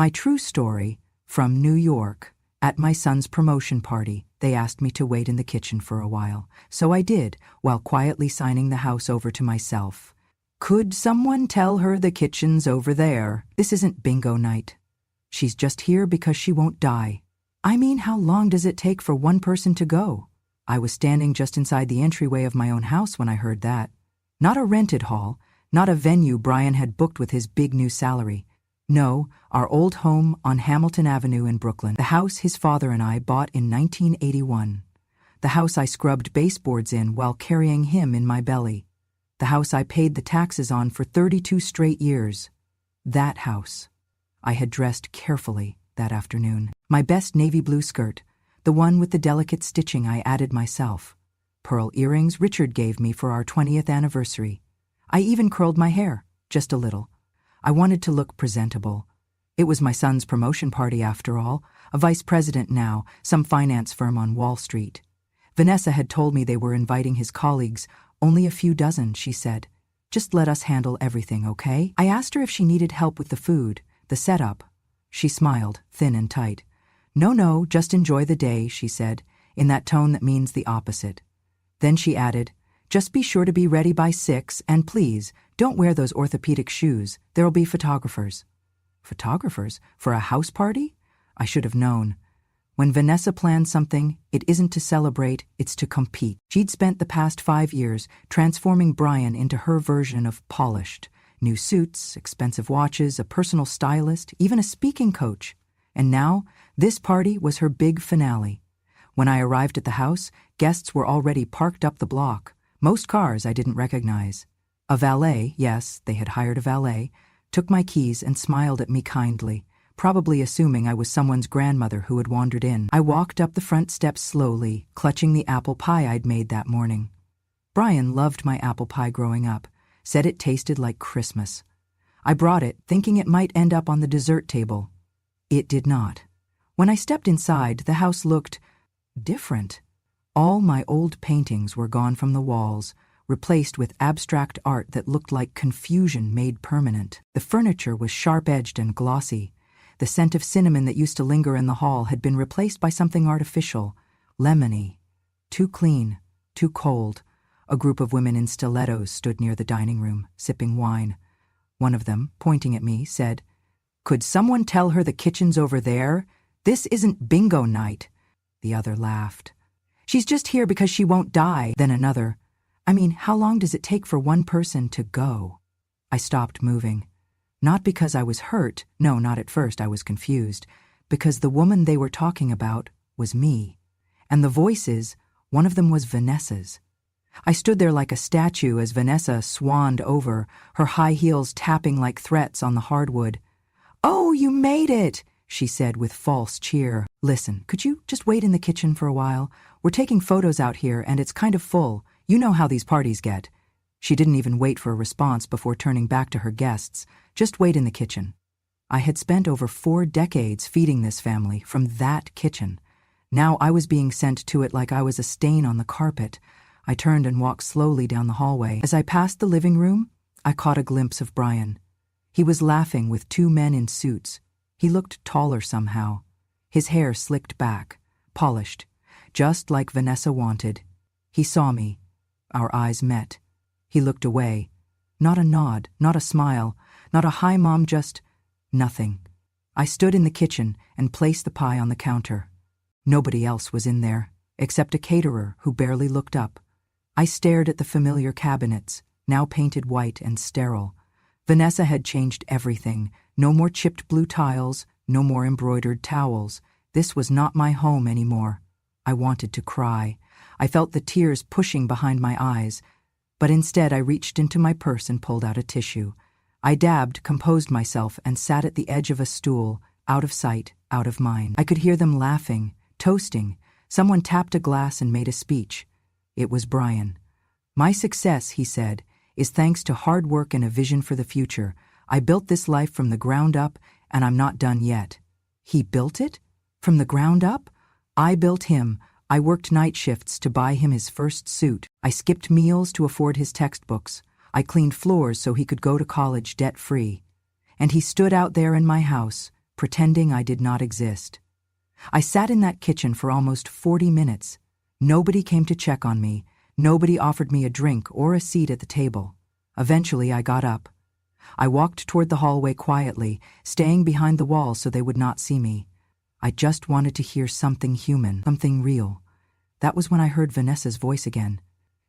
My true story, from New York. At my son's promotion party, they asked me to wait in the kitchen for a while. So I did, while quietly signing the house over to myself. Could someone tell her the kitchen's over there? This isn't bingo night. She's just here because she won't die. I mean, how long does it take for one person to go? I was standing just inside the entryway of my own house when I heard that. Not a rented hall, not a venue Brian had booked with his big new salary. No, our old home on Hamilton Avenue in Brooklyn. The house his father and I bought in 1981. The house I scrubbed baseboards in while carrying him in my belly. The house I paid the taxes on for 32 straight years. That house. I had dressed carefully that afternoon. My best navy blue skirt, the one with the delicate stitching I added myself. Pearl earrings Richard gave me for our 20th anniversary. I even curled my hair, just a little. I wanted to look presentable. It was my son's promotion party after all, a vice president now, some finance firm on Wall Street. Vanessa had told me they were inviting his colleagues, only a few dozen, she said. Just let us handle everything, okay? I asked her if she needed help with the food, the setup. She smiled, thin and tight. No, just enjoy the day, she said, in that tone that means the opposite. Then she added, just be sure to be ready by 6, and please, don't wear those orthopedic shoes. There'll be photographers. Photographers? For a house party? I should have known. When Vanessa plans something, it isn't to celebrate, it's to compete. She'd spent the past 5 years transforming Brian into her version of polished. New suits, expensive watches, a personal stylist, even a speaking coach. And now, this party was her big finale. When I arrived at the house, guests were already parked up the block. Most cars I didn't recognize. A valet, yes, they had hired a valet, took my keys and smiled at me kindly, probably assuming I was someone's grandmother who had wandered in. I walked up the front steps slowly, clutching the apple pie I'd made that morning. Brian loved my apple pie growing up, said it tasted like Christmas. I brought it, thinking it might end up on the dessert table. It did not. When I stepped inside, the house looked different. All my old paintings were gone from the walls, replaced with abstract art that looked like confusion made permanent. The furniture was sharp-edged and glossy. The scent of cinnamon that used to linger in the hall had been replaced by something artificial, lemony. Too clean, too cold. A group of women in stilettos stood near the dining room, sipping wine. One of them, pointing at me, said, "Could someone tell her the kitchen's over there? This isn't bingo night." The other laughed. "She's just here because she won't die." Then another, "I mean, how long does it take for one person to go?" I stopped moving. Not because I was hurt, no, not at first, I was confused, because the woman they were talking about was me. And the voices, one of them was Vanessa's. I stood there like a statue as Vanessa swanned over, her high heels tapping like threats on the hardwood. "Oh, you made it!" she said with false cheer. "Listen, could you just wait in the kitchen for a while? We're taking photos out here and it's kind of full. You know how these parties get." She didn't even wait for a response before turning back to her guests. "Just wait in the kitchen." I had spent over 4 decades feeding this family from that kitchen. Now I was being sent to it like I was a stain on the carpet. I turned and walked slowly down the hallway. As I passed the living room, I caught a glimpse of Brian. He was laughing with 2 men in suits. He looked taller somehow. His hair slicked back, polished, just like Vanessa wanted. He saw me. Our eyes met. He looked away. Not a nod, not a smile, not a "hi, Mom," just nothing. I stood in the kitchen and placed the pie on the counter. Nobody else was in there, except a caterer who barely looked up. I stared at the familiar cabinets, now painted white and sterile. Vanessa had changed everything. No more chipped blue tiles, no more embroidered towels. This was not my home anymore. I wanted to cry. I felt the tears pushing behind my eyes, but instead I reached into my purse and pulled out a tissue. I dabbed, composed myself, and sat at the edge of a stool, out of sight, out of mind. I could hear them laughing, toasting. Someone tapped a glass and made a speech. It was Brian. "My success," he said, "is thanks to hard work and a vision for the future. I built this life from the ground up, and I'm not done yet." He built it? From the ground up? I built him. I worked night shifts to buy him his first suit. I skipped meals to afford his textbooks. I cleaned floors so he could go to college debt-free. And he stood out there in my house, pretending I did not exist. I sat in that kitchen for almost 40 minutes. Nobody came to check on me. Nobody offered me a drink or a seat at the table. Eventually, I got up. I walked toward the hallway quietly, staying behind the wall so they would not see me. I just wanted to hear something human, something real. That was when I heard Vanessa's voice again.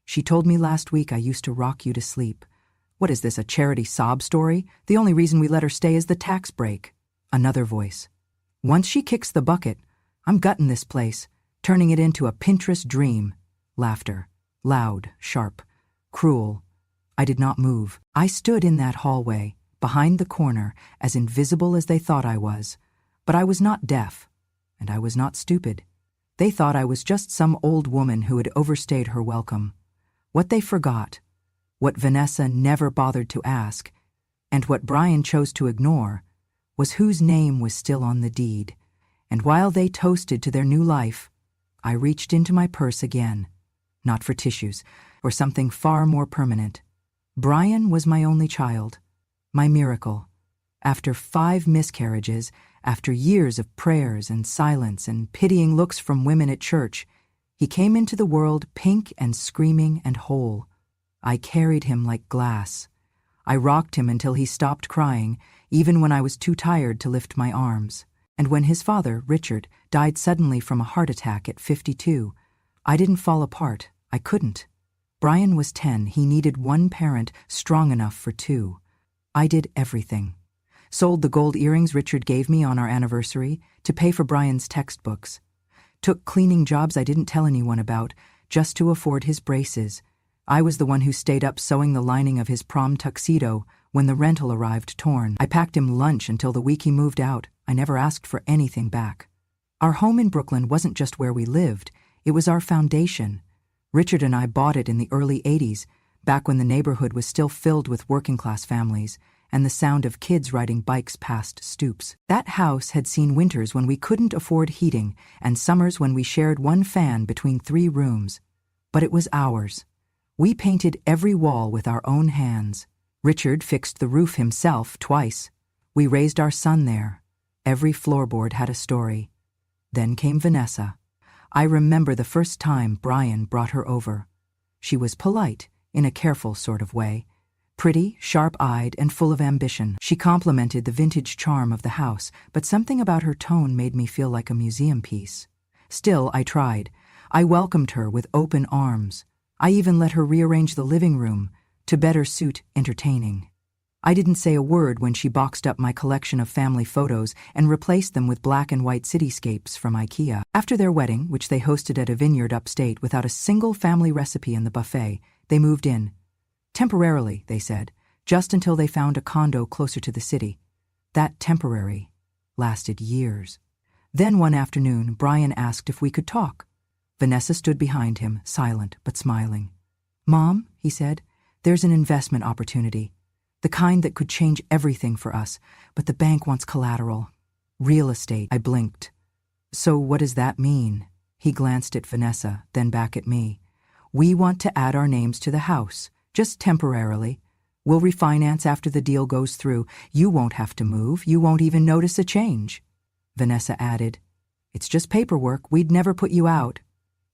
She told me last week I used to rock you to sleep. What is this, a charity sob story? The only reason we let her stay is the tax break. Another voice. Once she kicks the bucket, I'm gutting this place, turning it into a Pinterest dream. Laughter. Loud, sharp, cruel. I did not move. I stood in that hallway, behind the corner, as invisible as they thought I was. But I was not deaf, and I was not stupid. They thought I was just some old woman who had overstayed her welcome. What they forgot, what Vanessa never bothered to ask, and what Brian chose to ignore, was whose name was still on the deed. And while they toasted to their new life, I reached into my purse again. Not for tissues, or something far more permanent. Brian was my only child, my miracle. After 5 miscarriages, after years of prayers and silence and pitying looks from women at church, he came into the world pink and screaming and whole. I carried him like glass. I rocked him until he stopped crying, even when I was too tired to lift my arms. And when his father, Richard, died suddenly from a heart attack at 52, I didn't fall apart. I couldn't. Brian was 10. He needed one parent strong enough for 2. I did everything. Sold the gold earrings Richard gave me on our anniversary to pay for Brian's textbooks. Took cleaning jobs I didn't tell anyone about just to afford his braces. I was the one who stayed up sewing the lining of his prom tuxedo when the rental arrived torn. I packed him lunch until the week he moved out. I never asked for anything back. Our home in Brooklyn wasn't just where we lived. It was our foundation. Richard and I bought it in the early 80s, back when the neighborhood was still filled with working-class families, and the sound of kids riding bikes past stoops. That house had seen winters when we couldn't afford heating and summers when we shared one fan between 3 rooms. But it was ours. We painted every wall with our own hands. Richard fixed the roof himself twice. We raised our son there. Every floorboard had a story. Then came Vanessa. I remember the first time Brian brought her over. She was polite, in a careful sort of way. Pretty, sharp-eyed, and full of ambition. She complimented the vintage charm of the house, but something about her tone made me feel like a museum piece. Still, I tried. I welcomed her with open arms. I even let her rearrange the living room to better suit entertaining. I didn't say a word when she boxed up my collection of family photos and replaced them with black and white cityscapes from IKEA. After their wedding, which they hosted at a vineyard upstate without a single family recipe in the buffet, they moved in. Temporarily, they said, just until they found a condo closer to the city. That temporary lasted years. Then one afternoon, Brian asked if we could talk. Vanessa stood behind him, silent but smiling. "Mom," he said, "there's an investment opportunity. The kind that could change everything for us, but the bank wants collateral. Real estate." I blinked. "So what does that mean?" He glanced at Vanessa, then back at me. "We want to add our names to the house, just temporarily. We'll refinance after the deal goes through. You won't have to move. You won't even notice a change." Vanessa added, "It's just paperwork. We'd never put you out."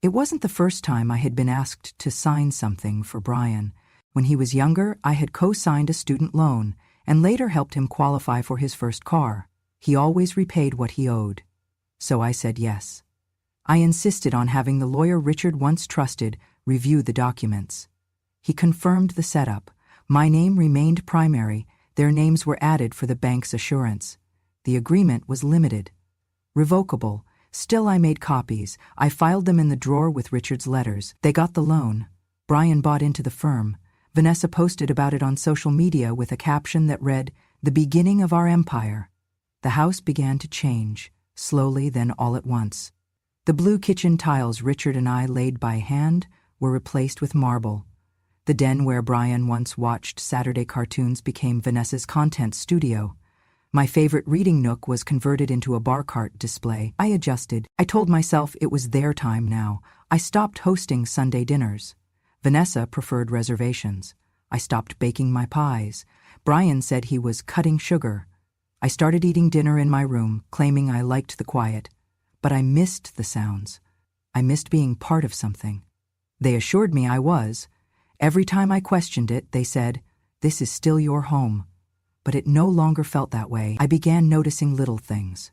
It wasn't the first time I had been asked to sign something for Brian. When he was younger, I had co-signed a student loan and later helped him qualify for his first car. He always repaid what he owed. So I said yes. I insisted on having the lawyer Richard once trusted review the documents. He confirmed the setup. My name remained primary. Their names were added for the bank's assurance. The agreement was limited. Revocable. Still, I made copies. I filed them in the drawer with Richard's letters. They got the loan. Brian bought into the firm. Vanessa posted about it on social media with a caption that read, "The beginning of our empire." The house began to change, slowly then all at once. The blue kitchen tiles Richard and I laid by hand were replaced with marble. The den where Brian once watched Saturday cartoons became Vanessa's content studio. My favorite reading nook was converted into a bar cart display. I adjusted. I told myself it was their time now. I stopped hosting Sunday dinners. Vanessa preferred reservations. I stopped baking my pies. Brian said he was cutting sugar. I started eating dinner in my room, claiming I liked the quiet. But I missed the sounds. I missed being part of something. They assured me I was. Every time I questioned it, they said, "This is still your home." But it no longer felt that way. I began noticing little things.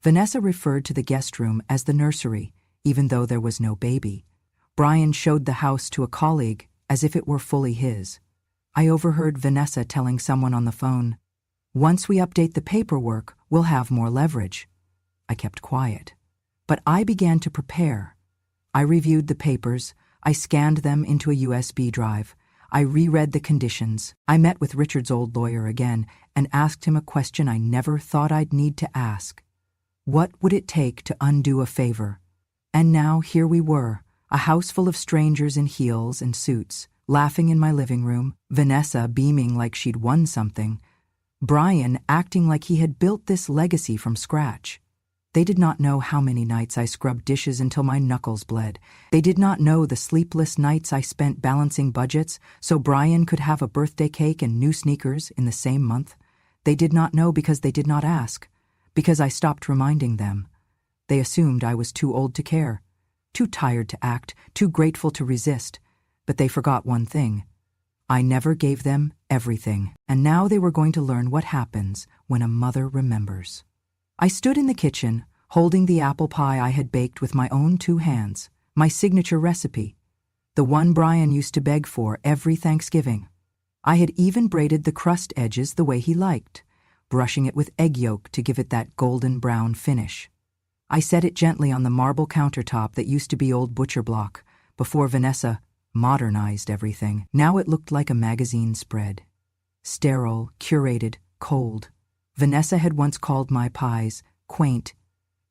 Vanessa referred to the guest room as the nursery, even though there was no baby. Brian showed the house to a colleague as if it were fully his. I overheard Vanessa telling someone on the phone, "Once we update the paperwork, we'll have more leverage." I kept quiet. But I began to prepare. I reviewed the papers. I scanned them into a USB drive. I reread the conditions. I met with Richard's old lawyer again and asked him a question I never thought I'd need to ask. What would it take to undo a favor? And now here we were, a house full of strangers in heels and suits, laughing in my living room, Vanessa beaming like she'd won something, Brian acting like he had built this legacy from scratch. They did not know how many nights I scrubbed dishes until my knuckles bled. They did not know the sleepless nights I spent balancing budgets so Brian could have a birthday cake and new sneakers in the same month. They did not know because they did not ask, because I stopped reminding them. They assumed I was too old to care, too tired to act, too grateful to resist. But they forgot one thing. I never gave them everything, and now they were going to learn what happens when a mother remembers. I stood in the kitchen, holding the apple pie I had baked with my own 2 hands, my signature recipe, the one Brian used to beg for every Thanksgiving. I had even braided the crust edges the way he liked, brushing it with egg yolk to give it that golden brown finish. I set it gently on the marble countertop that used to be old butcher block, before Vanessa modernized everything. Now it looked like a magazine spread. Sterile, curated, cold. Vanessa had once called my pies quaint.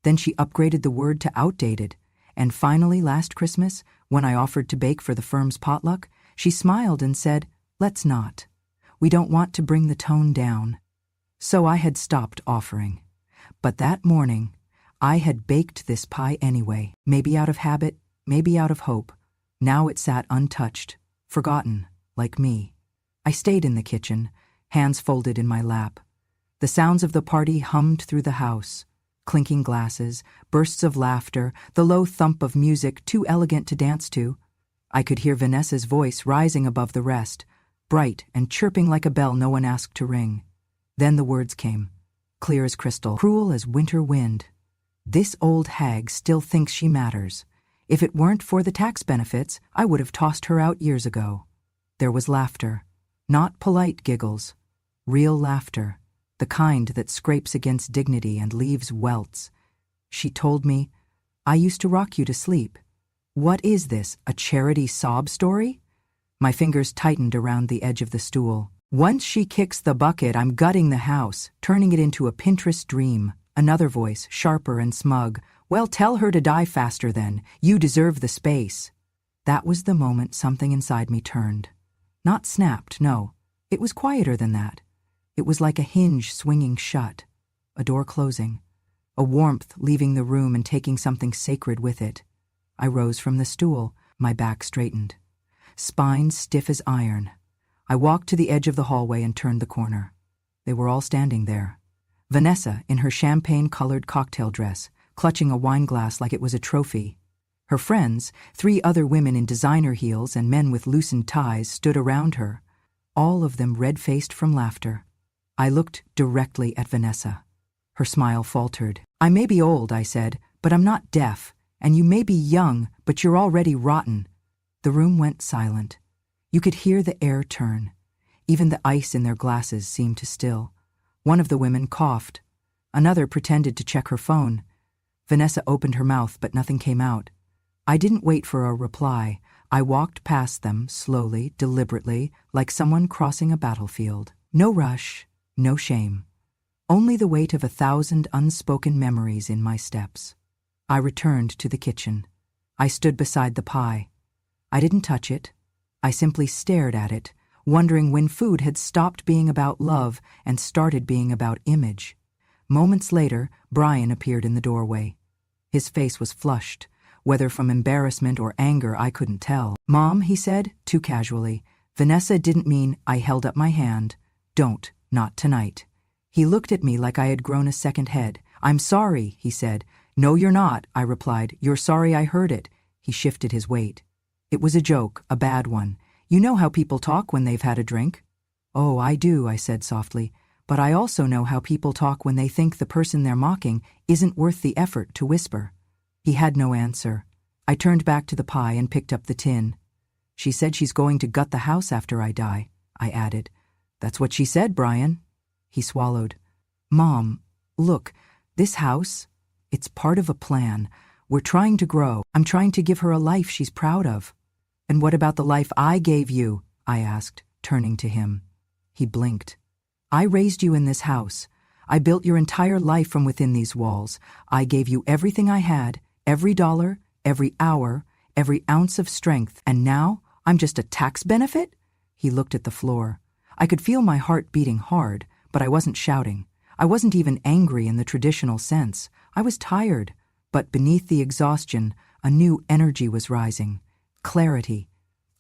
Then she upgraded the word to outdated. And finally, last Christmas, when I offered to bake for the firm's potluck, she smiled and said, "Let's not. We don't want to bring the tone down." So I had stopped offering. But that morning, I had baked this pie anyway, maybe out of habit, maybe out of hope. Now it sat untouched, forgotten, like me. I stayed in the kitchen, hands folded in my lap. The sounds of the party hummed through the house. Clinking glasses, bursts of laughter, the low thump of music too elegant to dance to. I could hear Vanessa's voice rising above the rest, bright and chirping like a bell no one asked to ring. Then the words came, clear as crystal, cruel as winter wind. "This old hag still thinks she matters. If it weren't for the tax benefits, I would have tossed her out years ago." There was laughter, not polite giggles, real laughter, the kind that scrapes against dignity and leaves welts. She told me, "I used to rock you to sleep. What is this, a charity sob story?" My fingers tightened around the edge of the stool. "Once she kicks the bucket, I'm gutting the house, turning it into a Pinterest dream." Another voice, sharper and smug, "Well, tell her to die faster then. You deserve the space." That was the moment something inside me turned. Not snapped, no. It was quieter than that. It was like a hinge swinging shut, a door closing, a warmth leaving the room and taking something sacred with it. I rose from the stool, my back straightened, spine stiff as iron. I walked to the edge of the hallway and turned the corner. They were all standing there. Vanessa, in her champagne-colored cocktail dress, clutching a wine glass like it was a trophy. Her friends, 3 other women in designer heels and men with loosened ties, stood around her, all of them red-faced from laughter. I looked directly at Vanessa. Her smile faltered. "I may be old," I said, "but I'm not deaf, and you may be young, but you're already rotten." The room went silent. You could hear the air turn. Even the ice in their glasses seemed to still. One of the women coughed. Another pretended to check her phone. Vanessa opened her mouth, but nothing came out. I didn't wait for a reply. I walked past them, slowly, deliberately, like someone crossing a battlefield. No rush, no shame. Only the weight of 1,000 unspoken memories in my steps. I returned to the kitchen. I stood beside the pie. I didn't touch it. I simply stared at it, wondering when food had stopped being about love and started being about image. Moments later, Brian appeared in the doorway. His face was flushed. Whether from embarrassment or anger, I couldn't tell. "Mom," he said, too casually, "Vanessa didn't mean." I held up my hand. "Don't, not tonight." He looked at me like I had grown a second head. "I'm sorry," he said. "No, you're not," I replied. "You're sorry I heard it." He shifted his weight. "It was a joke, a bad one. You know how people talk when they've had a drink?" "Oh, I do," I said softly. "But I also know how people talk when they think the person they're mocking isn't worth the effort to whisper." He had no answer. I turned back to the pie and picked up the tin. "She said she's going to gut the house after I die," I added. "That's what she said, Brian." He swallowed. "Mom, look, this house, it's part of a plan. We're trying to grow. I'm trying to give her a life she's proud of." "And what about the life I gave you?" I asked, turning to him. He blinked. "I raised you in this house. I built your entire life from within these walls. I gave you everything I had, every dollar, every hour, every ounce of strength, and now I'm just a tax benefit?" He looked at the floor. I could feel my heart beating hard, but I wasn't shouting. I wasn't even angry in the traditional sense. I was tired, but beneath the exhaustion, a new energy was rising. Clarity.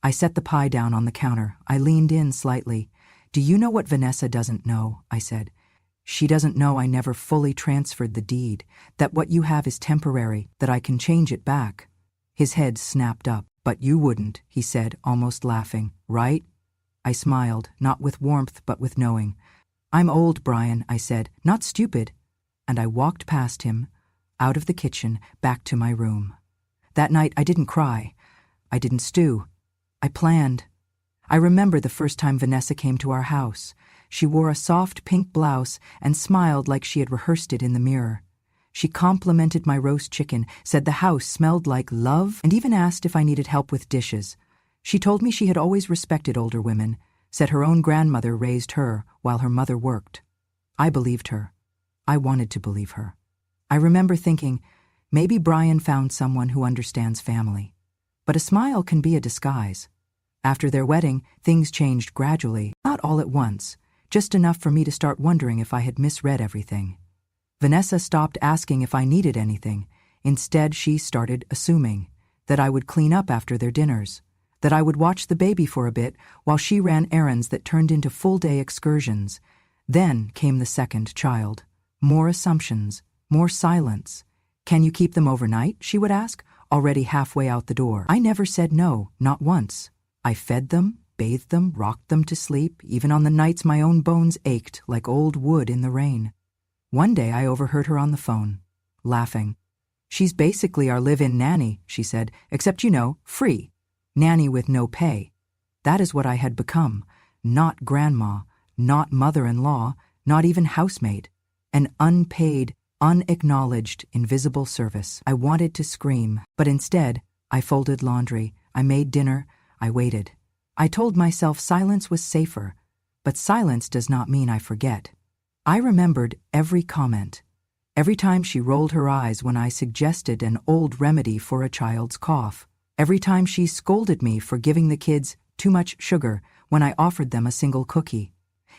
I set the pie down on the counter. I leaned in slightly. "Do you know what Vanessa doesn't know?" I said. "She doesn't know I never fully transferred the deed, that what you have is temporary, that I can change it back." His head snapped up. "But you wouldn't," he said, almost laughing, "right?" I smiled, not with warmth but with knowing. "I'm old, Brian," I said, "not stupid." And I walked past him, out of the kitchen, back to my room. That night I didn't cry. I didn't stew. I planned. I remember the first time Vanessa came to our house. She wore a soft pink blouse and smiled like she had rehearsed it in the mirror. She complimented my roast chicken, said the house smelled like love, and even asked if I needed help with dishes. She told me she had always respected older women, said her own grandmother raised her while her mother worked. I believed her. I wanted to believe her. I remember thinking, maybe Brian found someone who understands family. But a smile can be a disguise. After their wedding, things changed gradually, not all at once, just enough for me to start wondering if I had misread everything. Vanessa stopped asking if I needed anything. Instead, she started assuming that I would clean up after their dinners, that I would watch the baby for a bit while she ran errands that turned into full-day excursions. Then came the second child. More assumptions, more silence. "Can you keep them overnight?" she would ask, already halfway out the door. I never said no, not once. I fed them, bathed them, rocked them to sleep, even on the nights my own bones ached like old wood in the rain. One day I overheard her on the phone, laughing. "She's basically our live-in nanny," she said, "except, free. Nanny with no pay." That is what I had become. Not grandma, not mother-in-law, not even housemaid. An unpaid, unacknowledged, invisible service. I wanted to scream, but instead, I folded laundry, I made dinner, I waited. I told myself silence was safer, but silence does not mean I forget. I remembered every comment, every time she rolled her eyes when I suggested an old remedy for a child's cough, every time she scolded me for giving the kids too much sugar when I offered them a single cookie,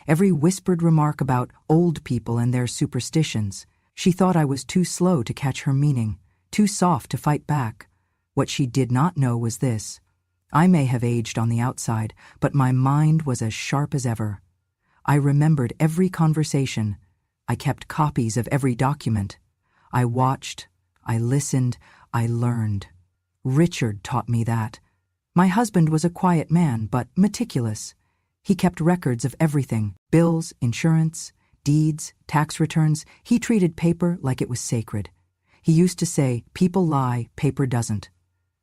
every whispered remark about old people and their superstitions. She thought I was too slow to catch her meaning, too soft to fight back. What she did not know was this. I may have aged on the outside, but my mind was as sharp as ever. I remembered every conversation. I kept copies of every document. I watched, I listened, I learned. Richard taught me that. My husband was a quiet man, but meticulous. He kept records of everything: bills, insurance, deeds, tax returns. He treated paper like it was sacred. He used to say, "People lie, paper doesn't."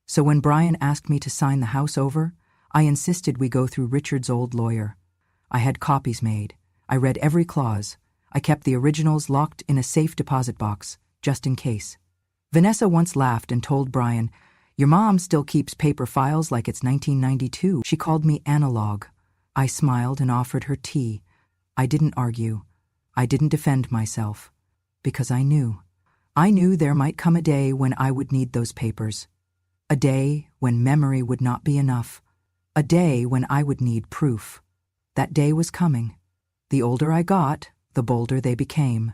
So when Brian asked me to sign the house over, I insisted we go through Richard's old lawyer. I had copies made. I read every clause. I kept the originals locked in a safe deposit box, just in case. Vanessa once laughed and told Brian, "Your mom still keeps paper files like it's 1992. She called me analog. I smiled and offered her tea. I didn't argue. I didn't defend myself. Because I knew. I knew there might come a day when I would need those papers. A day when memory would not be enough. A day when I would need proof. That day was coming. The older I got, the bolder they became.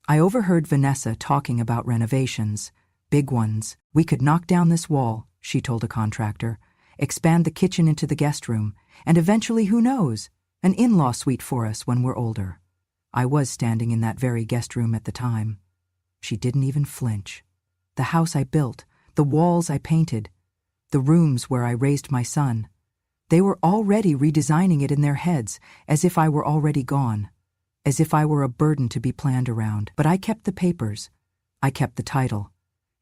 I overheard Vanessa talking about renovations. Big ones. "We could knock down this wall," she told a contractor, "expand the kitchen into the guest room, and eventually, who knows, an in-law suite for us when we're older." I was standing in that very guest room at the time. She didn't even flinch. The house I built, the walls I painted, the rooms where I raised my son, they were already redesigning it in their heads, as if I were already gone, as if I were a burden to be planned around. But I kept the papers, I kept the title,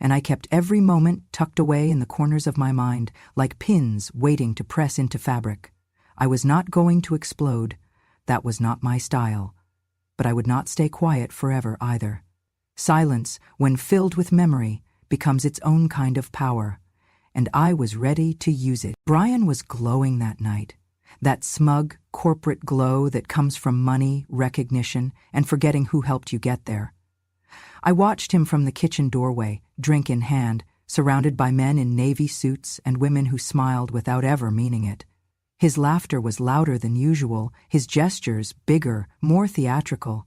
and I kept every moment tucked away in the corners of my mind, like pins waiting to press into fabric. I was not going to explode. That was not my style. But I would not stay quiet forever either. Silence, when filled with memory, becomes its own kind of power, and I was ready to use it. Brian was glowing that night, that smug, corporate glow that comes from money, recognition, and forgetting who helped you get there. I watched him from the kitchen doorway, drink in hand, surrounded by men in navy suits and women who smiled without ever meaning it. His laughter was louder than usual, his gestures bigger, more theatrical.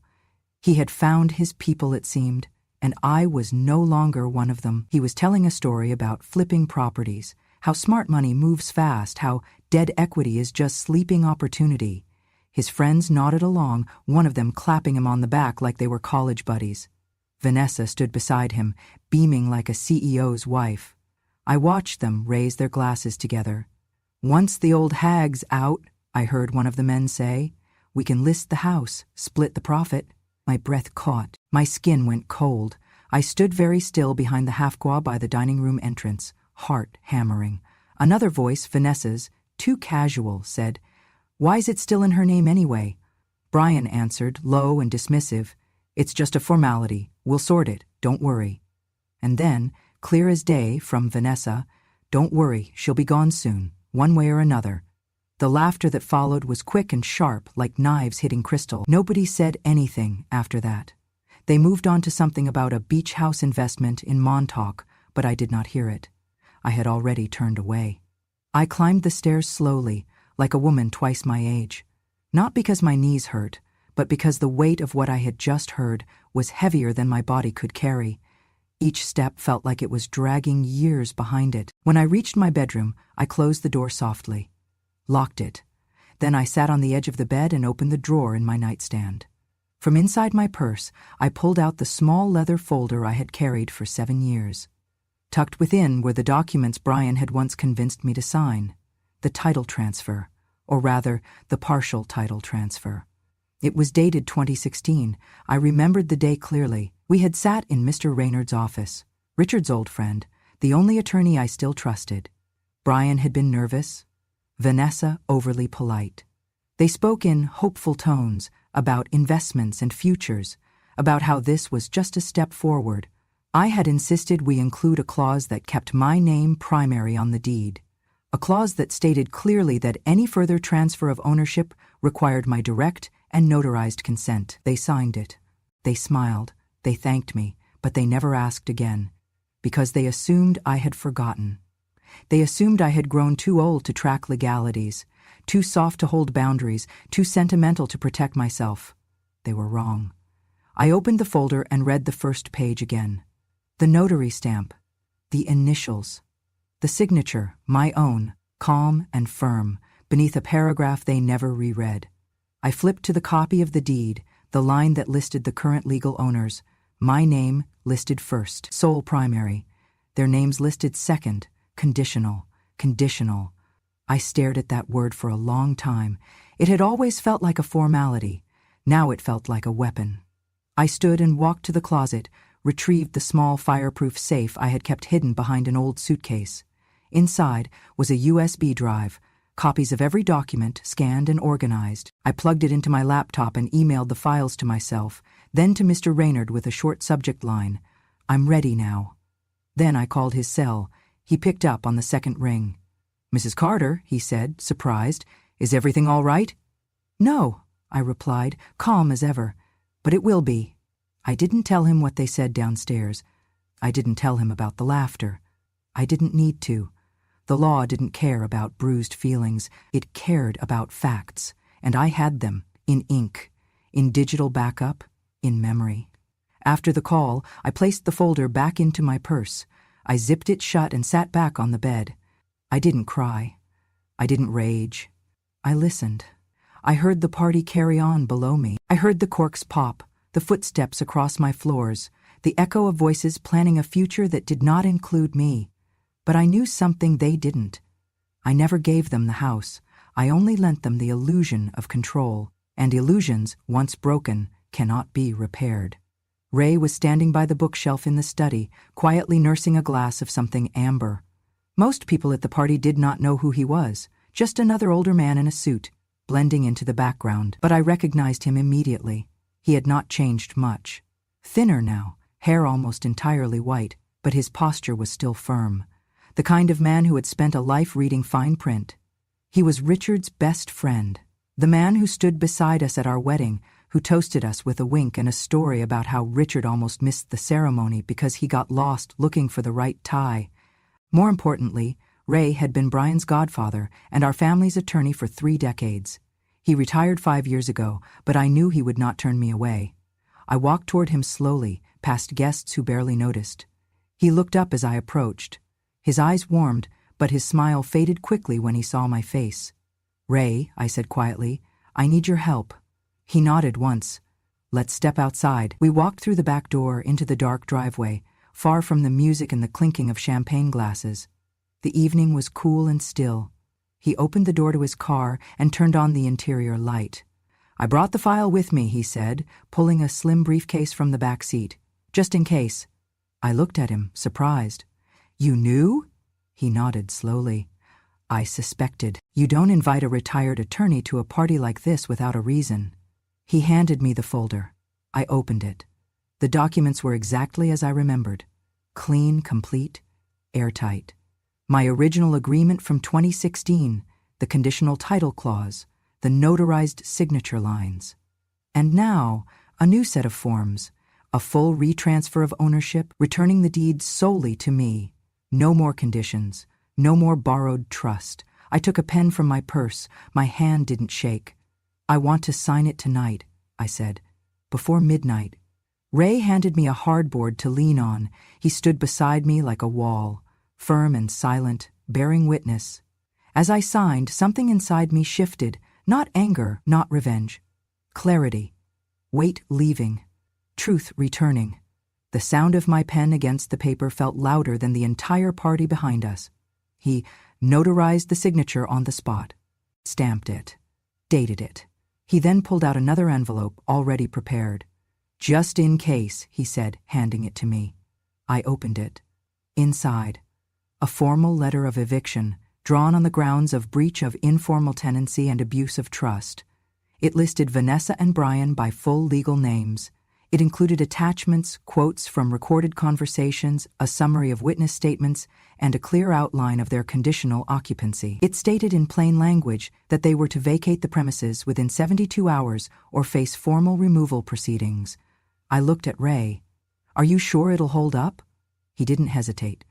He had found his people, it seemed, and I was no longer one of them. He was telling a story about flipping properties, how smart money moves fast, how dead equity is just sleeping opportunity. His friends nodded along, one of them clapping him on the back like they were college buddies. Vanessa stood beside him, beaming like a CEO's wife. I watched them raise their glasses together. "Once the old hag's out," I heard one of the men say, "we can list the house, split the profit." My breath caught. My skin went cold. I stood very still behind the half-gua by the dining room entrance, heart hammering. Another voice, Vanessa's, too casual, said, "Why's it still in her name anyway?" Brian answered, low and dismissive, "It's just a formality. We'll sort it. Don't worry." And then, clear as day, from Vanessa, "Don't worry, she'll be gone soon, one way or another." The laughter that followed was quick and sharp, like knives hitting crystal. Nobody said anything after that. They moved on to something about a beach house investment in Montauk, but I did not hear it. I had already turned away. I climbed the stairs slowly, like a woman twice my age. Not because my knees hurt, but because the weight of what I had just heard was heavier than my body could carry. Each step felt like it was dragging years behind it. When I reached my bedroom, I closed the door softly, locked it. Then I sat on the edge of the bed and opened the drawer in my nightstand. From inside my purse, I pulled out the small leather folder I had carried for 7 years. Tucked within were the documents Brian had once convinced me to sign, the title transfer, or rather, the partial title transfer. It was dated 2016. I remembered the day clearly. We had sat in Mr. Raynard's office, Richard's old friend, the only attorney I still trusted. Brian had been nervous, Vanessa overly polite. They spoke in hopeful tones about investments and futures, about how this was just a step forward. I had insisted we include a clause that kept my name primary on the deed, a clause that stated clearly that any further transfer of ownership required my direct and notarized consent. They signed it. They smiled. They thanked me, but they never asked again, because they assumed I had forgotten. They assumed I had grown too old to track legalities, too soft to hold boundaries, too sentimental to protect myself. They were wrong. I opened the folder and read the first page again. The notary stamp, the initials, the signature, my own, calm and firm, beneath a paragraph they never reread. I flipped to the copy of the deed, the line that listed the current legal owners. My name listed first, sole primary. Their names listed second, conditional, conditional. I stared at that word for a long time. It had always felt like a formality. Now it felt like a weapon. I stood and walked to the closet, retrieved the small fireproof safe I had kept hidden behind an old suitcase. Inside was a USB drive, copies of every document scanned and organized. I plugged it into my laptop and emailed the files to myself, then to Mr. Raynard with a short subject line, "I'm ready now." Then I called his cell. He picked up on the second ring. "Mrs. Carter," he said, surprised, "is everything all right?" "No," I replied, calm as ever, "but it will be." I didn't tell him what they said downstairs. I didn't tell him about the laughter. I didn't need to. The law didn't care about bruised feelings. It cared about facts, and I had them, in ink, in digital backup, in memory. After the call, I placed the folder back into my purse. I zipped it shut and sat back on the bed. I didn't cry. I didn't rage. I listened. I heard the party carry on below me. I heard the corks pop, the footsteps across my floors, the echo of voices planning a future that did not include me. But I knew something they didn't. I never gave them the house. I only lent them the illusion of control, and illusions, once broken, cannot be repaired. Ray was standing by the bookshelf in the study, quietly nursing a glass of something amber. Most people at the party did not know who he was, just another older man in a suit, blending into the background. But I recognized him immediately. He had not changed much. Thinner now, hair almost entirely white, but his posture was still firm. The kind of man who had spent a life reading fine print. He was Richard's best friend, the man who stood beside us at our wedding, who toasted us with a wink and a story about how Richard almost missed the ceremony because he got lost looking for the right tie. More importantly, Ray had been Brian's godfather and our family's attorney for 3 decades. He retired 5 years ago, but I knew he would not turn me away. I walked toward him slowly, past guests who barely noticed. He looked up as I approached. His eyes warmed, but his smile faded quickly when he saw my face. "Ray," I said quietly, "I need your help." He nodded once. "Let's step outside." We walked through the back door into the dark driveway, far from the music and the clinking of champagne glasses. The evening was cool and still. He opened the door to his car and turned on the interior light. "I brought the file with me," he said, pulling a slim briefcase from the back seat, "just in case." I looked at him, surprised. "You knew?" He nodded slowly. "I suspected. You don't invite a retired attorney to a party like this without a reason." He handed me the folder. I opened it. The documents were exactly as I remembered. Clean, complete, airtight. My original agreement from 2016, the conditional title clause, the notarized signature lines. And now, a new set of forms, a full retransfer of ownership, returning the deed solely to me. No more conditions, no more borrowed trust. I took a pen from my purse. My hand didn't shake. "I want to sign it tonight," I said, "before midnight." Ray handed me a hardboard to lean on. He stood beside me like a wall, firm and silent, bearing witness. As I signed, something inside me shifted, not anger, not revenge. Clarity. Weight leaving. Truth returning. The sound of my pen against the paper felt louder than the entire party behind us. He notarized the signature on the spot, stamped it, dated it. He then pulled out another envelope already prepared. "Just in case," he said, handing it to me. I opened it. Inside, a formal letter of eviction, drawn on the grounds of breach of informal tenancy and abuse of trust. It listed Vanessa and Brian by full legal names. It included attachments, quotes from recorded conversations, a summary of witness statements, and a clear outline of their conditional occupancy. It stated in plain language that they were to vacate the premises within 72 hours or face formal removal proceedings. I looked at Ray. "Are you sure it'll hold up?" He didn't hesitate.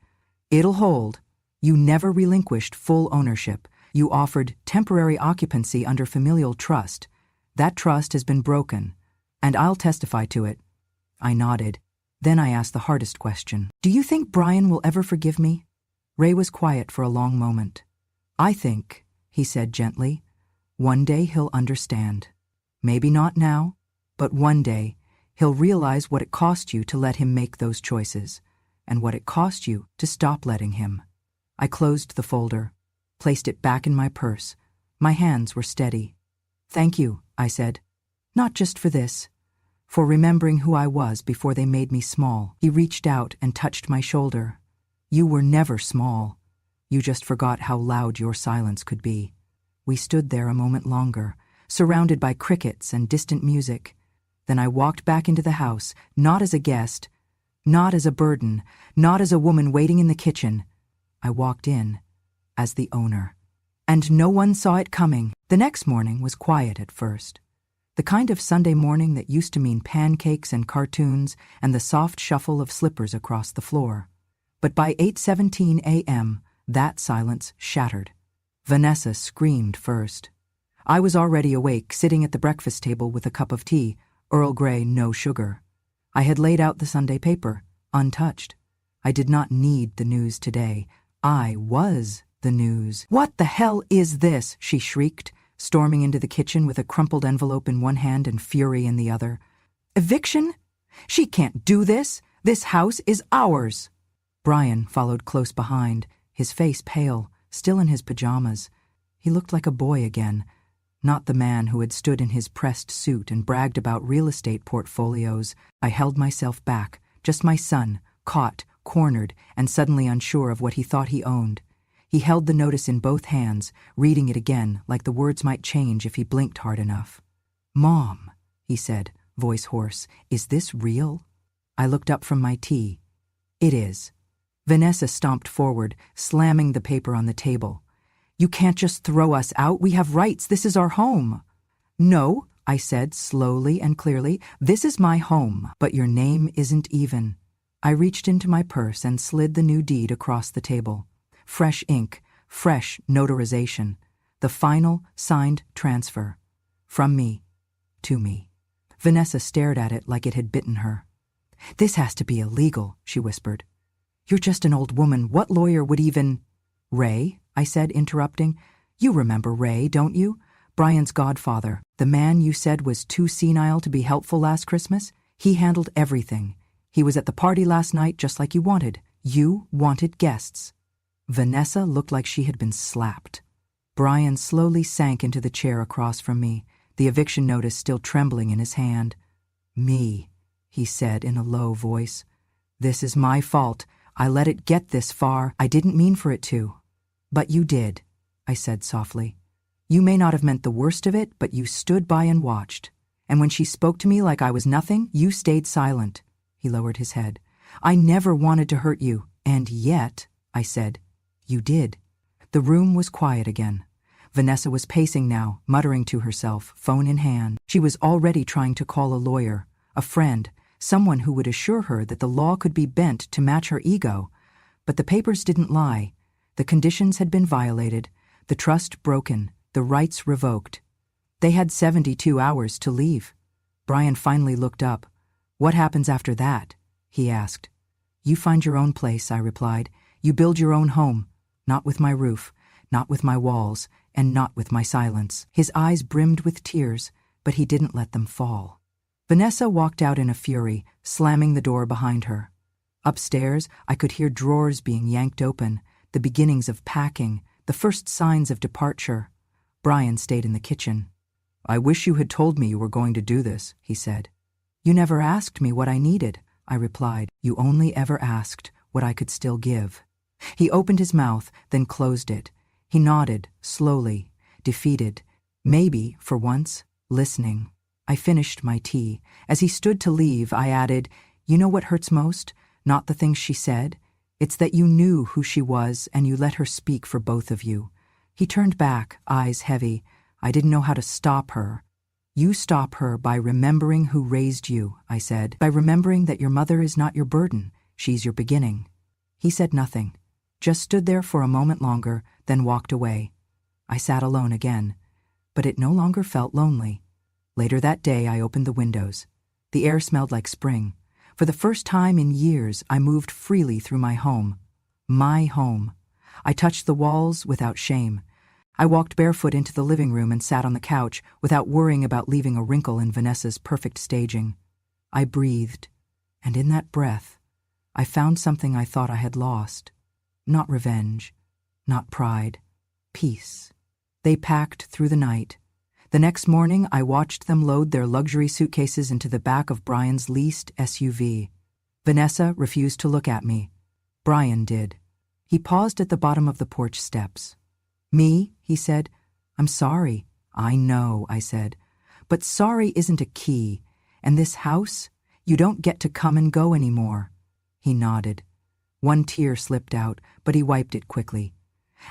"It'll hold. You never relinquished full ownership. You offered temporary occupancy under familial trust. That trust has been broken, and I'll testify to it." I nodded. Then I asked the hardest question. "Do you think Brian will ever forgive me?" Ray was quiet for a long moment. "I think," he said gently, "one day he'll understand. Maybe not now, but one day he'll realize what it cost you to let him make those choices, and what it cost you to stop letting him." I closed the folder, placed it back in my purse. My hands were steady. "Thank you," I said. "Not just for this, for remembering who I was before they made me small." He reached out and touched my shoulder. "You were never small. You just forgot how loud your silence could be." We stood there a moment longer, surrounded by crickets and distant music. Then I walked back into the house, not as a guest, not as a burden, not as a woman waiting in the kitchen. I walked in as the owner. And no one saw it coming. The next morning was quiet at first. The kind of Sunday morning that used to mean pancakes and cartoons and the soft shuffle of slippers across the floor. But by 8:17 a.m., that silence shattered. Vanessa screamed first. I was already awake, sitting at the breakfast table with a cup of tea, Earl Grey, no sugar. I had laid out the Sunday paper, untouched. I did not need the news today. I was the news. "What the hell is this?" she shrieked, storming into the kitchen with a crumpled envelope in one hand and fury in the other. "Eviction? She can't do this! This house is ours!" Brian followed close behind, his face pale, still in his pajamas. He looked like a boy again, not the man who had stood in his pressed suit and bragged about real estate portfolios. I held myself back, just my son, caught, cornered, and suddenly unsure of what he thought he owned. He held the notice in both hands, reading it again, like the words might change if he blinked hard enough. "Mom," he said, voice hoarse, "is this real?" I looked up from my tea. "It is." Vanessa stomped forward, slamming the paper on the table. "You can't just throw us out. We have rights. This is our home." "No," I said slowly and clearly, "this is my home, but your name isn't even." I reached into my purse and slid the new deed across the table. Fresh ink, fresh notarization, the final signed transfer. From me to me. Vanessa stared at it like it had bitten her. "This has to be illegal," she whispered. "You're just an old woman. What lawyer would even—" "Ray," I said, interrupting. "You remember Ray, don't you? Brian's godfather, the man you said was too senile to be helpful last Christmas? He handled everything. He was at the party last night just like you wanted. You wanted guests." Vanessa looked like she had been slapped. Brian slowly sank into the chair across from me, the eviction notice still trembling in his hand. "Me," he said in a low voice. "This is my fault. I let it get this far. I didn't mean for it to." "But you did," I said softly. "You may not have meant the worst of it, but you stood by and watched. And when she spoke to me like I was nothing, you stayed silent." He lowered his head. "I never wanted to hurt you, and yet," I said, "you did." The room was quiet again. Vanessa was pacing now, muttering to herself, phone in hand. She was already trying to call a lawyer, a friend, someone who would assure her that the law could be bent to match her ego. But the papers didn't lie. The conditions had been violated, the trust broken, the rights revoked. They had 72 hours to leave. Brian finally looked up. "What happens after that?" he asked. "You find your own place," I replied. "You build your own home. Not with my roof, not with my walls, and not with my silence." His eyes brimmed with tears, but he didn't let them fall. Vanessa walked out in a fury, slamming the door behind her. Upstairs, I could hear drawers being yanked open, the beginnings of packing, the first signs of departure. Brian stayed in the kitchen. "I wish you had told me you were going to do this," he said. "You never asked me what I needed," I replied. "You only ever asked what I could still give." He opened his mouth, then closed it. He nodded, slowly, defeated, maybe, for once, listening. I finished my tea. As he stood to leave, I added, "You know what hurts most? Not the things she said. It's that you knew who she was and you let her speak for both of you." He turned back, eyes heavy. "I didn't know how to stop her." "You stop her by remembering who raised you," I said. "By remembering that your mother is not your burden. She's your beginning." He said nothing, just stood there for a moment longer, then walked away. I sat alone again, but it no longer felt lonely. Later that day, I opened the windows. The air smelled like spring. For the first time in years, I moved freely through my home. My home. I touched the walls without shame. I walked barefoot into the living room and sat on the couch without worrying about leaving a wrinkle in Vanessa's perfect staging. I breathed, and in that breath, I found something I thought I had lost. Not revenge, not pride, peace. They packed through the night. The next morning, I watched them load their luxury suitcases into the back of Brian's leased SUV. Vanessa refused to look at me. Brian did. He paused at the bottom of the porch steps. "Me?" he said. "I'm sorry." "I know," I said. "But sorry isn't a key. And this house, you don't get to come and go anymore." He nodded. One tear slipped out, but he wiped it quickly.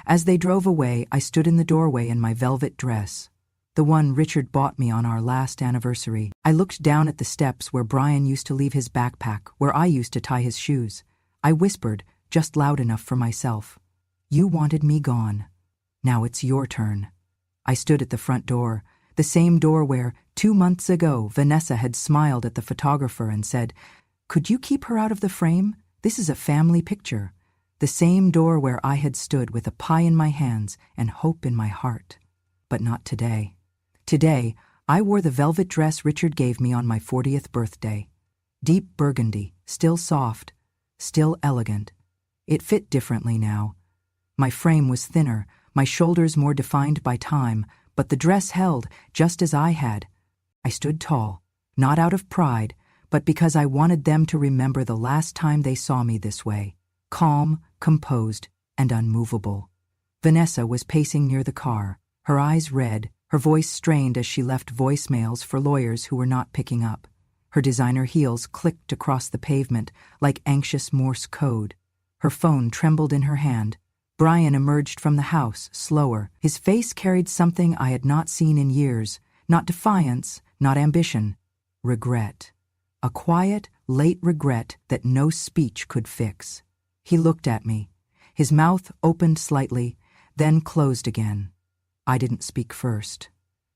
As they drove away, I stood in the doorway in my velvet dress, the one Richard bought me on our last anniversary. I looked down at the steps where Brian used to leave his backpack, where I used to tie his shoes. I whispered, just loud enough for myself, "You wanted me gone. Now it's your turn." I stood at the front door, the same door where, 2 months ago, Vanessa had smiled at the photographer and said, "Could you keep her out of the frame? This is a family picture." The same door where I had stood with a pie in my hands and hope in my heart. but not today. Today, I wore the velvet dress Richard gave me on my 40th birthday. Deep burgundy, still soft, still elegant. It fit differently now. My frame was thinner, my shoulders more defined by time, but the dress held, just as I had. I stood tall, not out of pride, but because I wanted them to remember the last time they saw me this way, calm, composed, and unmovable. Vanessa was pacing near the car, her eyes red, her voice strained as she left voicemails for lawyers who were not picking up. Her designer heels clicked across the pavement like anxious Morse code. Her phone trembled in her hand. Brian emerged from the house, slower. His face carried something I had not seen in years. Not defiance, not ambition. Regret. A quiet, late regret that no speech could fix. He looked at me. His mouth opened slightly, then closed again. I didn't speak first.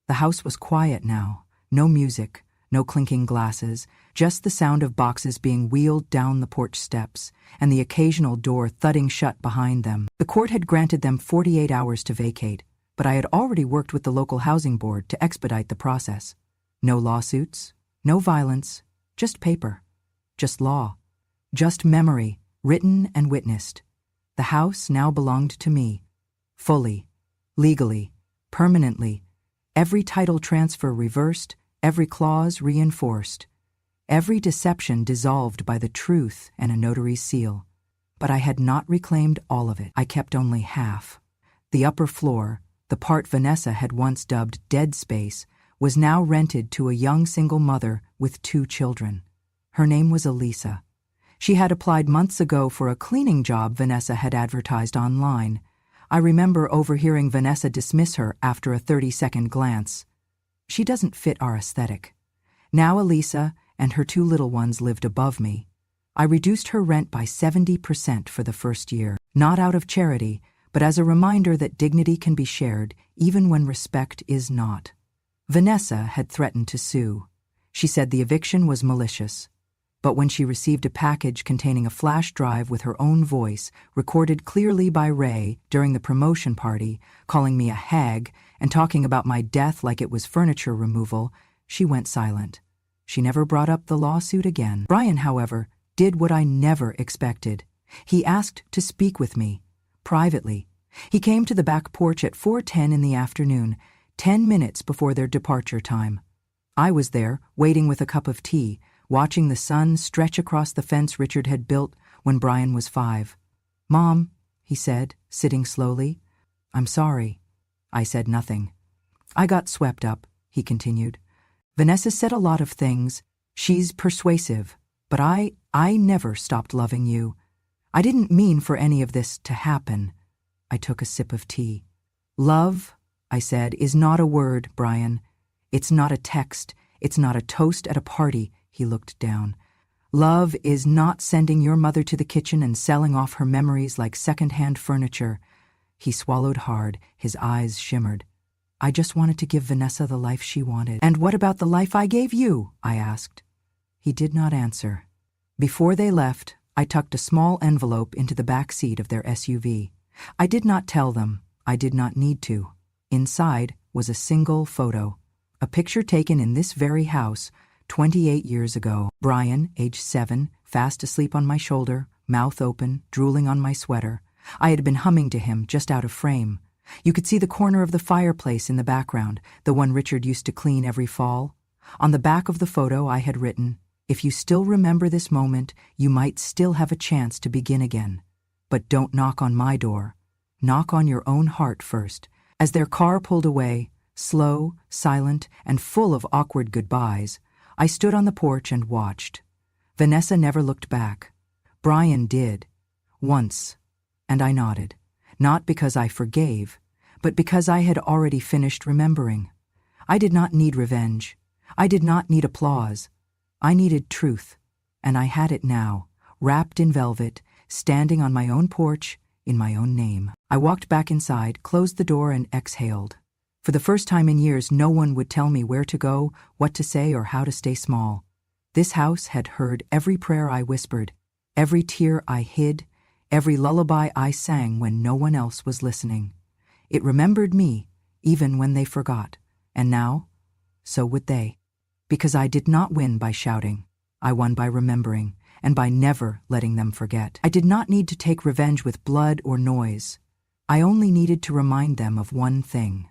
The house was quiet now. No music, no clinking glasses, just the sound of boxes being wheeled down the porch steps, and the occasional door thudding shut behind them. The court had granted them 48 hours to vacate, but I had already worked with the local housing board to expedite the process. No lawsuits, no violence, just paper, just law, just memory, written and witnessed. The house now belonged to me, fully, legally, permanently, every title transfer reversed, every clause reinforced, every deception dissolved by the truth and a notary's seal. But I had not reclaimed all of it. I kept only half. The upper floor, the part Vanessa had once dubbed dead space, was now rented to a young single mother with 2 children. Her name was Elisa. She had applied months ago for a cleaning job Vanessa had advertised online. I remember overhearing Vanessa dismiss her after a 30-second glance. She doesn't fit our aesthetic. Now Elisa and her 2 little ones lived above me. I reduced her rent by 70% for the first year, not out of charity, but as a reminder that dignity can be shared even when respect is not. Vanessa had threatened to sue. She said the eviction was malicious. But when she received a package containing a flash drive with her own voice, recorded clearly by Ray during the promotion party, calling me a hag and talking about my death like it was furniture removal, she went silent. She never brought up the lawsuit again. Brian, however, did what I never expected. He asked to speak with me, privately. He came to the back porch at 4:10 in the afternoon, 10 minutes before their departure time. I was there, waiting with a cup of tea, watching the sun stretch across the fence Richard had built when Brian was 5. "Mom," he said, sitting slowly. "I'm sorry." I said nothing. "I got swept up," he continued. "Vanessa said a lot of things. She's persuasive. But I never stopped loving you. I didn't mean for any of this to happen." I took a sip of tea. "Love," I said, "is not a word, Brian. It's not a text. It's not a toast at a party." He looked down. "Love is not sending your mother to the kitchen and selling off her memories like second-hand furniture." He swallowed hard, his eyes shimmered. "I just wanted to give Vanessa the life she wanted." "And what about the life I gave you?" I asked. He did not answer. Before they left, I tucked a small envelope into the back seat of their SUV. I did not tell them. I did not need to. Inside was a single photo, a picture taken in this very house 28 years ago. Brian, age 7, fast asleep on my shoulder, mouth open, drooling on my sweater. I had been humming to him just out of frame. You could see the corner of the fireplace in the background, the one Richard used to clean every fall. On the back of the photo I had written, "If you still remember this moment, you might still have a chance to begin again. But don't knock on my door. Knock on your own heart first." As their car pulled away, slow, silent, and full of awkward goodbyes, I stood on the porch and watched. Vanessa never looked back. Brian did. Once. And I nodded. Not because I forgave, but because I had already finished remembering. I did not need revenge. I did not need applause. I needed truth. And I had it now, wrapped in velvet, standing on my own porch, in my own name. I walked back inside, closed the door, and exhaled. For the first time in years, no one would tell me where to go, what to say, or how to stay small. This house had heard every prayer I whispered, every tear I hid, every lullaby I sang when no one else was listening. It remembered me, even when they forgot. And now, so would they. Because I did not win by shouting. I won by remembering, and by never letting them forget. I did not need to take revenge with blood or noise. I only needed to remind them of one thing.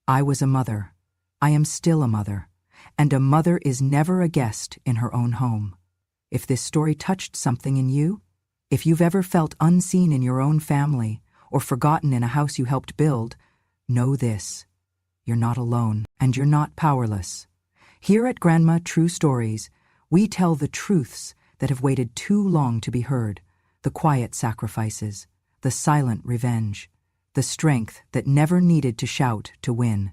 I was a mother. I am still a mother. And a mother is never a guest in her own home. If this story touched something in you, if you've ever felt unseen in your own family or forgotten in a house you helped build, know this. You're not alone, and you're not powerless. Here at Grandma True Stories, we tell the truths that have waited too long to be heard, the quiet sacrifices, the silent revenge, the strength that never needed to shout to win.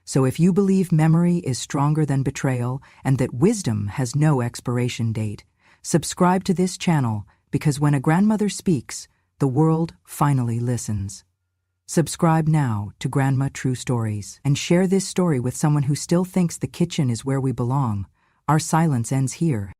So if you believe memory is stronger than betrayal and that wisdom has no expiration date, subscribe to this channel, because when a grandmother speaks, the world finally listens. Subscribe now to Grandma True Stories and share this story with someone who still thinks the kitchen is where we belong. Our silence ends here.